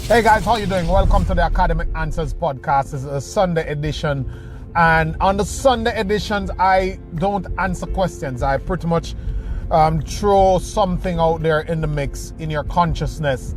Hey guys, how you doing? Welcome to the Academic Answers podcast. This is a Sunday edition, and on the Sunday editions, I don't answer questions. I pretty much throw something out there in the mix in your consciousness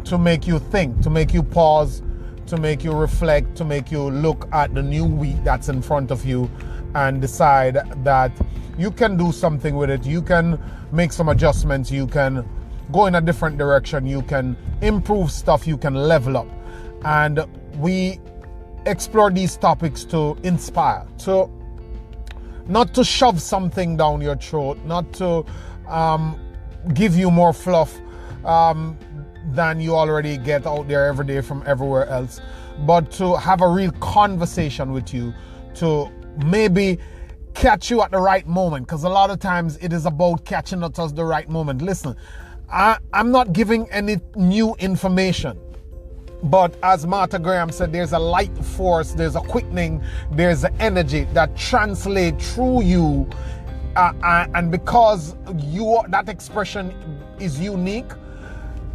to make you think, to make you pause, to make you reflect, to make you look at the new week that's in front of you and decide that you can do something with it. You can make some adjustments. You can go in a different direction. You can improve stuff. You can level up. And we explore these topics to inspire, to not to shove something down your throat, not to give you more fluff than you already get out there every day from everywhere else, but to have a real conversation with you, to maybe catch you at the right moment, because a lot of times it is about catching us at the right moment. Listen, I'm not giving any new information, but as Martha Graham said, there's a light force, there's a quickening, there's an energy that translates through you, and because that expression is unique,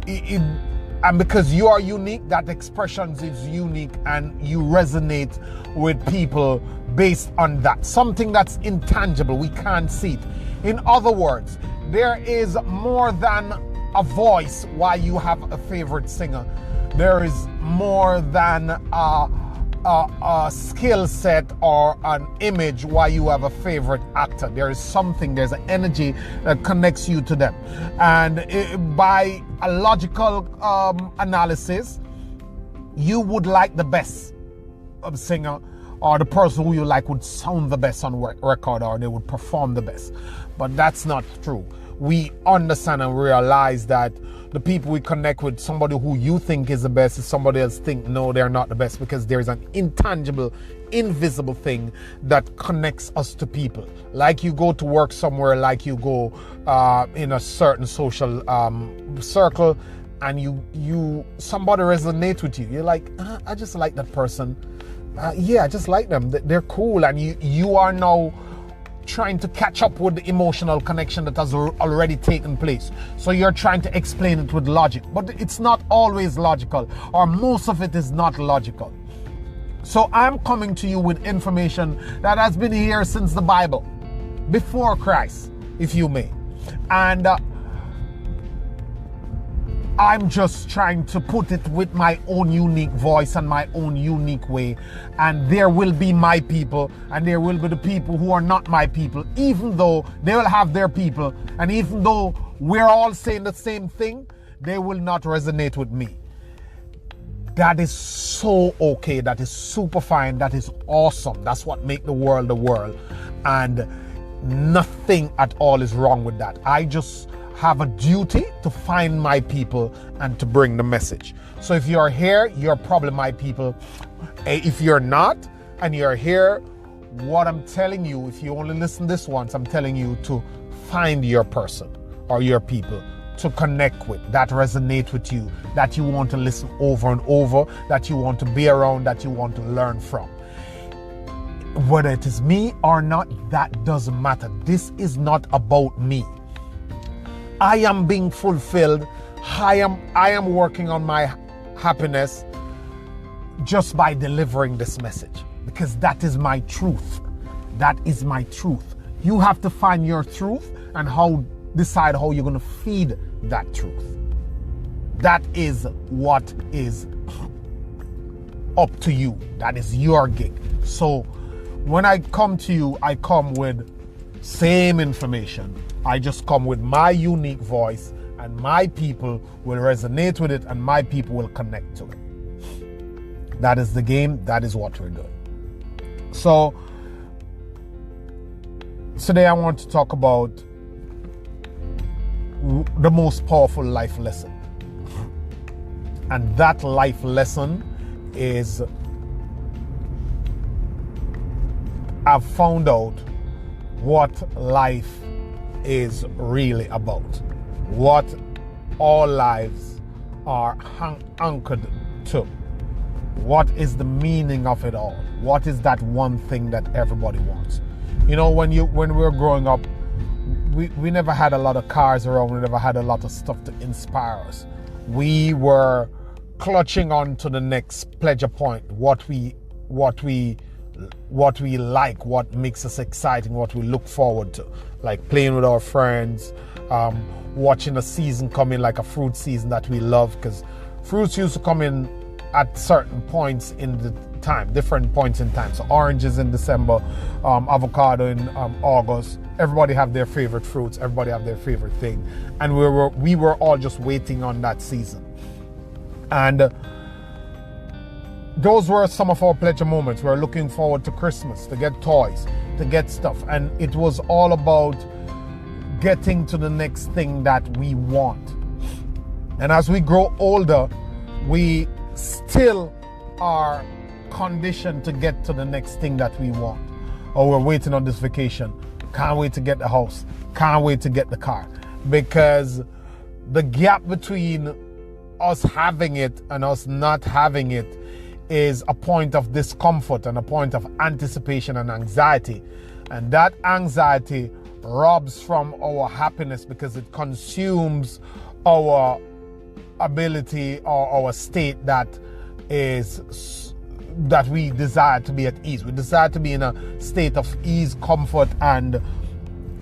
and because you are unique, that expression is unique, and you resonate with people based on that. Something that's intangible, we can't see it. In other words, there is more than a voice why you have a favorite singer. There is more than a skill set or an image why you have a favorite actor. There is something, there's an energy that connects you to them. And by a logical analysis, you would like the best singer, or the person who you like would sound the best on record, or they would perform the best. But that's not true. We understand and realize that the people we connect with, somebody who you think is the best, is somebody else think no, they're not the best, because there's an intangible, invisible thing that connects us to people. Like you go to work somewhere, like you go in a certain social circle, and somebody resonates with you. You're like, I just like that person. Yeah, I just like them. They're cool, and you are now trying to catch up with the emotional connection that has already taken place. So you're trying to explain it with logic, but it's not always logical, or most of it is not logical. So I'm coming to you with information that has been here since the Bible, before Christ, if you may. And I'm just trying to put it with my own unique voice and my own unique way. And there will be my people, and there will be the people who are not my people, even though they will have their people. And even though we're all saying the same thing, they will not resonate with me. That is so okay. That is super fine. That is awesome. That's what makes the world the world. And nothing at all is wrong with that. I just have a duty to find my people and to bring the message. So if you're here, you're probably my people. If you're not, and you're here, what I'm telling you, if you only listen this once, I'm telling you to find your person or your people to connect with, that resonate with you, that you want to listen over and over, that you want to be around, that you want to learn from. Whether it is me or not, that doesn't matter. This is not about me. I am being fulfilled. I am working on my happiness just by delivering this message, because that is my truth. That is my truth. You have to find your truth and decide how you're going to feed that truth. That is what is up to you. That is your gig. So when I come to you, I come with same information. I just come with my unique voice, and my people will resonate with it, and my people will connect to it. That is the game. That is what we're doing. So today I want to talk about the most powerful life lesson. And that life lesson is, I've found out what life is really about, what all lives are anchored to. What is the meaning of it all? What is that one thing that everybody wants? You know, when we were growing up, we never had a lot of cars around. We never had a lot of stuff to inspire us. We were clutching on to the next pleasure point, what we like, what makes us exciting, what we look forward to, like playing with our friends, watching a season come in, like a fruit season that we love, because fruits used to come in at certain points in the time, different points in time. So oranges in December, avocado in August. Everybody have their favorite fruits, everybody have their favorite thing, and we were all just waiting on that season. And those were some of our pleasure moments. We were looking forward to Christmas, to get toys, to get stuff, and it was all about getting to the next thing that we want. And as we grow older, we still are conditioned to get to the next thing that we want. Or we're waiting on this vacation, can't wait to get the house, can't wait to get the car, because the gap between us having it and us not having it is a point of discomfort and a point of anticipation and anxiety. And that anxiety robs from our happiness because it consumes our ability or our state that we desire to be at ease. We desire to be in a state of ease, comfort, and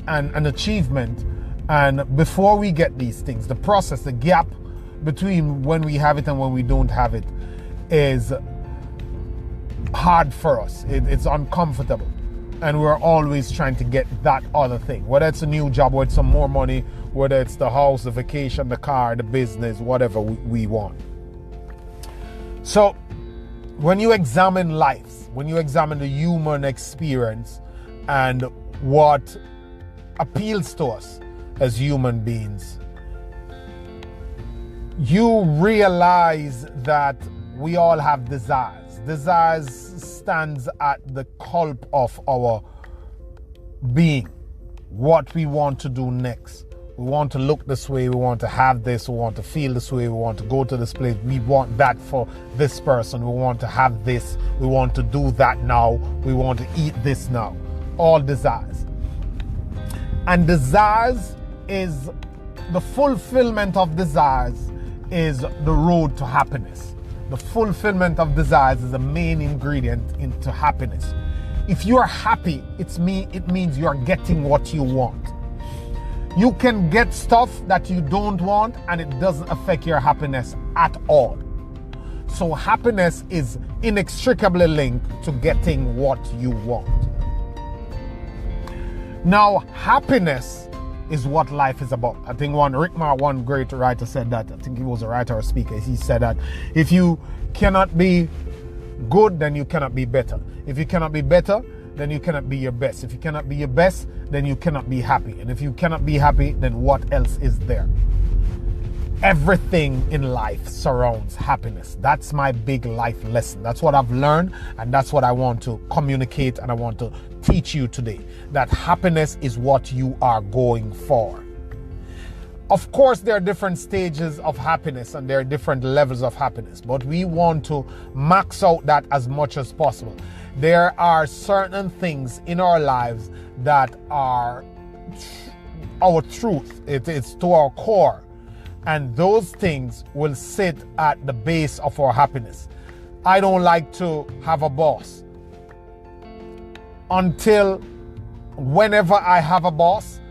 achievement. And before we get these things, the process, the gap between when we have it and when we don't have it is hard for us. It's uncomfortable, and we're always trying to get that other thing, whether it's a new job, whether it's some more money, whether it's the house, the vacation, the car, the business, whatever we want. So when you examine life, when you examine the human experience and what appeals to us as human beings, you realize that we all have desires. Desires stands at the culp of our being, what we want to do next. We want to look this way, we want to have this, we want to feel this way, we want to go to this place, we want that for this person, we want to have this, we want to do that now, we want to eat this now. All desires. And desires is, the fulfillment of desires is the road to happiness. The fulfillment of desires is the main ingredient into happiness. If you are happy, it means you are getting what you want. You can get stuff that you don't want and it doesn't affect your happiness at all. So happiness is inextricably linked to getting what you want. Now, happiness is what life is about. I think one great writer said that. I think he was a writer or speaker. He said that if you cannot be good, then you cannot be better. If you cannot be better, then you cannot be your best. If you cannot be your best, then you cannot be happy. And if you cannot be happy, then what else is there? Everything in life surrounds happiness. That's my big life lesson. That's what I've learned, and that's what I want to communicate and I want to teach you today. That happiness is what you are going for. Of course, there are different stages of happiness and there are different levels of happiness, but we want to max out that as much as possible. There are certain things in our lives that are our truth. It's to our core. And those things will sit at the base of our happiness. I don't like to have a boss. Until whenever I have a boss,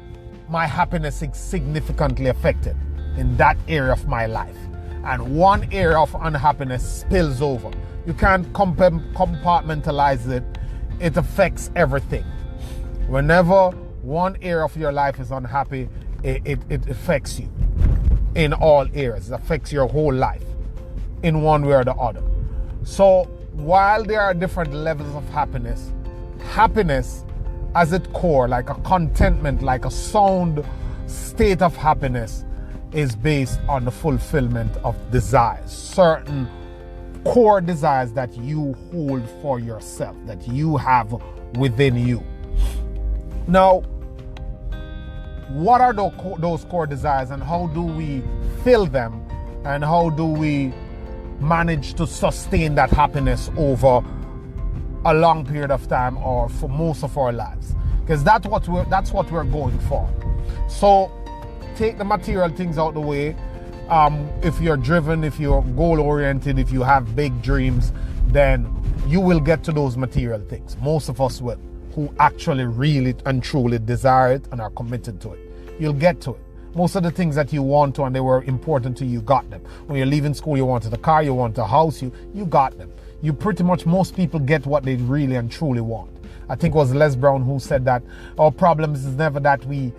my happiness is significantly affected in that area of my life. And one area of unhappiness spills over. You can't compartmentalize it. It affects everything. Whenever one area of your life is unhappy, it affects you in all areas. It affects your whole life in one way or the other. So while there are different levels of happiness, happiness as its core, like a contentment, like a sound state of happiness, is based on the fulfillment of desires, certain core desires that you hold for yourself, that you have within you. Now, what are those core desires and how do we fill them, and how do we manage to sustain that happiness over a long period of time or for most of our lives? Because that's what we're going for. So take the material things out the way. if you're driven, if you're goal oriented, if you have big dreams, then you will get to those material things. Most of us will, who actually really and truly desire it and are committed to it. You'll get to it. Most of the things that you want to and they were important to you, got them. When you're leaving school, you wanted a car, you want a house, you got them. You pretty much, most people get what they really and truly want. I think it was Les Brown who said that our problem is never that we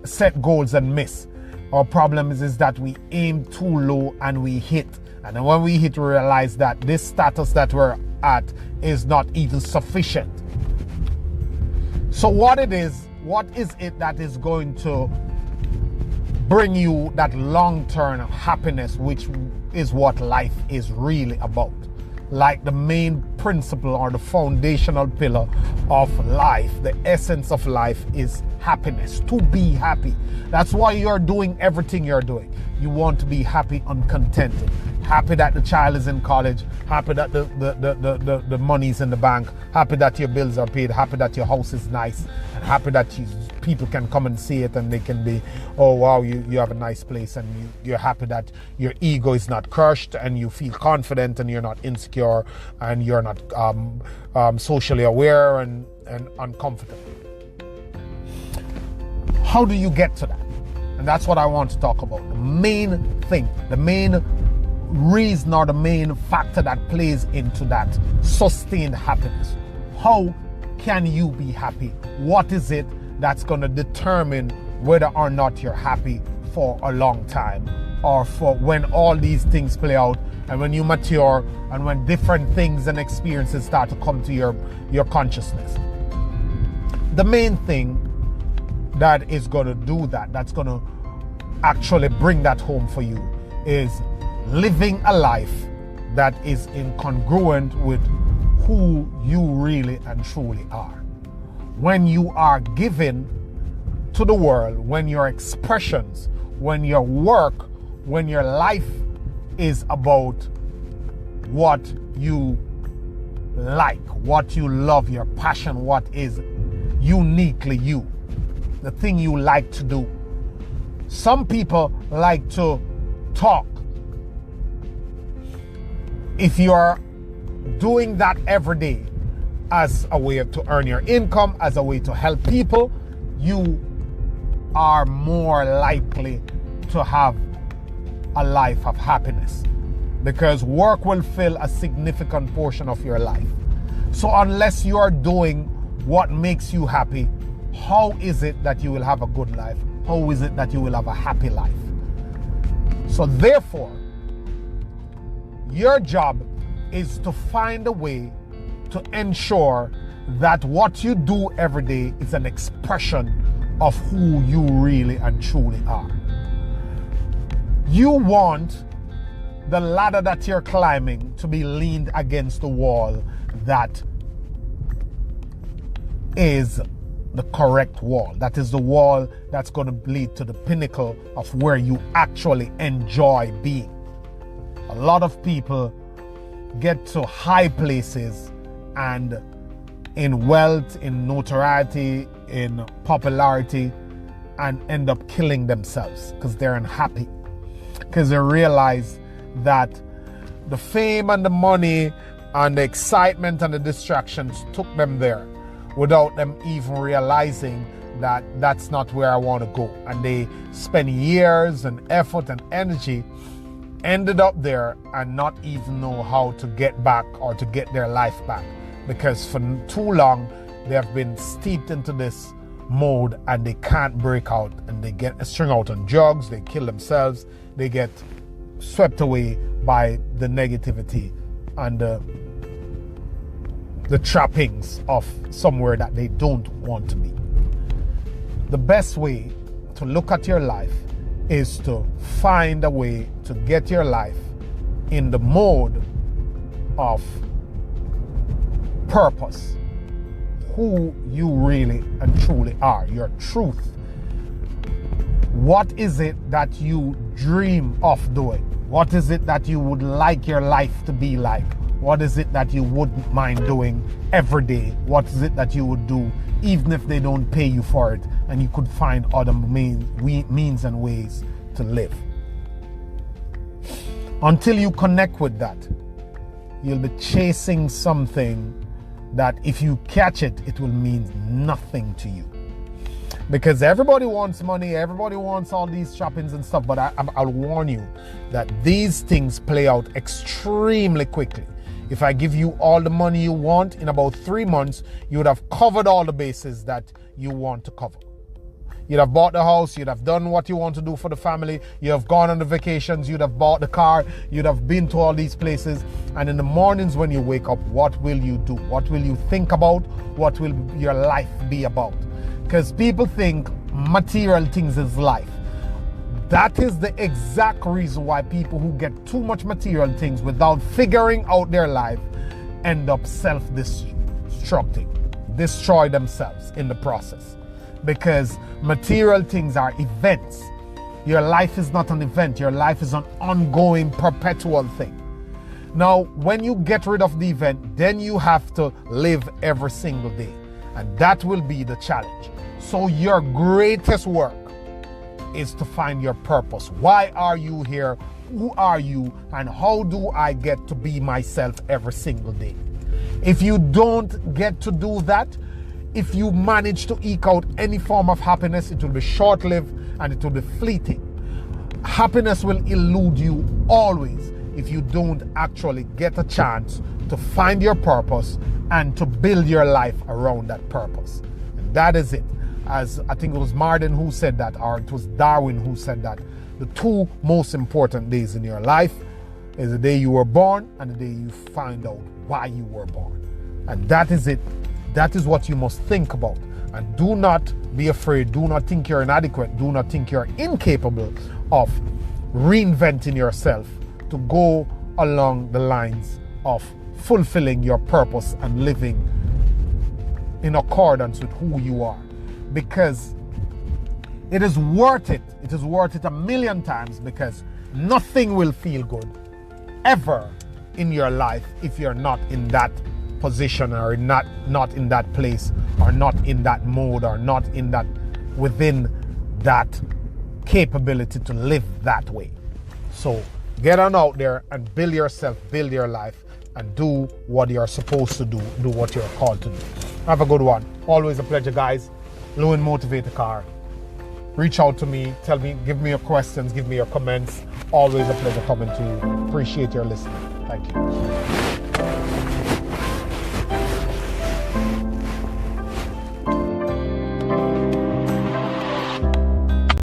set goals and miss. Our problem is that we aim too low and we hit. And then when we hit, we realize that this status that we're at is not even sufficient. So what is it that is going to bring you that long-term happiness, which is what life is really about? Like the main principle or the foundational pillar of life, the essence of life is happiness, to be happy. That's why you're doing everything you're doing. You want to be happy and contented. Happy that the child is in college, happy that the money's in the bank, happy that your bills are paid, happy that your house is nice, and happy that people can come and see it and they can be, oh wow, you have a nice place, and you're happy that your ego is not crushed and you feel confident and you're not insecure and you're not socially aware and uncomfortable. How do you get to that? And that's what I want to talk about. The main thing, the main reason or the main factor that plays into that sustained happiness. How can you be happy? What is it that's going to determine whether or not you're happy for a long time, or for when all these things play out and when you mature and when different things and experiences start to come to your consciousness? The main thing that is going to do that, that's going to actually bring that home for you, is living a life that is incongruent with who you really and truly are. When you are given to the world, when your expressions, when your work, when your life is about what you like, what you love, your passion, what is uniquely you, the thing you like to do. Some people like to talk. If you're doing that every day as a way to earn your income, as a way to help people, you are more likely to have a life of happiness, because work will fill a significant portion of your life. So unless you are doing what makes you happy, how is it that you will have a good life? How is it that you will have a happy life? So therefore, your job is to find a way to ensure that what you do every day is an expression of who you really and truly are. You want the ladder that you're climbing to be leaned against the wall that is the correct wall. That is the wall that's going to lead to the pinnacle of where you actually enjoy being. A lot of people get to high places and in wealth, in notoriety, in popularity, and end up killing themselves because they're unhappy. Because they realize that the fame and the money and the excitement and the distractions took them there without them even realizing that that's not where I want to go. And they spend years and effort and energy, ended up there and not even know how to get back or to get their life back, because for too long they have been steeped into this mode and they can't break out, and they get string out on drugs, they kill themselves, they get swept away by the negativity and the trappings of somewhere that they don't want to be. The best way to look at your life is to find a way to get your life in the mode of purpose, who you really and truly are, your truth. What is it that you dream of doing? What is it that you would like your life to be like? What is it that you wouldn't mind doing every day? What is it that you would do even if they don't pay you for it, and you could find other means and ways to live? Until you connect with that, you'll be chasing something that if you catch it, it will mean nothing to you. Because everybody wants money, everybody wants all these shoppings and stuff, but I'll warn you that these things play out extremely quickly. If I give you all the money you want, in about 3 months, you would have covered all the bases that you want to cover. You'd have bought the house, you'd have done what you want to do for the family, you'd have gone on the vacations, you'd have bought the car, you'd have been to all these places. And in the mornings when you wake up, what will you do? What will you think about? What will your life be about? Because people think material things is life. That is the exact reason why people who get too much material things without figuring out their life end up self-destructing, destroy themselves in the process. Because material things are events. Your life is not an event. Your life is an ongoing, perpetual thing. Now, when you get rid of the event, then you have to live every single day. And that will be the challenge. So your greatest work is to find your purpose. Why are you here? Who are you? And how do I get to be myself every single day? If you don't get to do that, if you manage to eke out any form of happiness, it will be short-lived and it will be fleeting. Happiness will elude you always if you don't actually get a chance to find your purpose and to build your life around that purpose. And that is it. As I think it was Martin who said that, or it was Darwin who said that, the 2 most important days in your life is the day you were born and the day you find out why you were born. And that is it. That is what you must think about. And do not be afraid. Do not think you're inadequate. Do not think you're incapable of reinventing yourself to go along the lines of fulfilling your purpose and living in accordance with who you are. Because it is worth it. It is worth it 1,000,000 times, because nothing will feel good ever in your life if you're not in that position, or not in that place, or not in that mode, or not in that, within that capability to live that way. So get on out there and build yourself, build your life, and do what you're supposed to do what you're called to do. Have a good one. Always a pleasure, guys. Lewin Motivator Car. Reach out to me, tell me, give me your questions, give me your comments. Always a pleasure coming to you. Appreciate your listening. Thank you.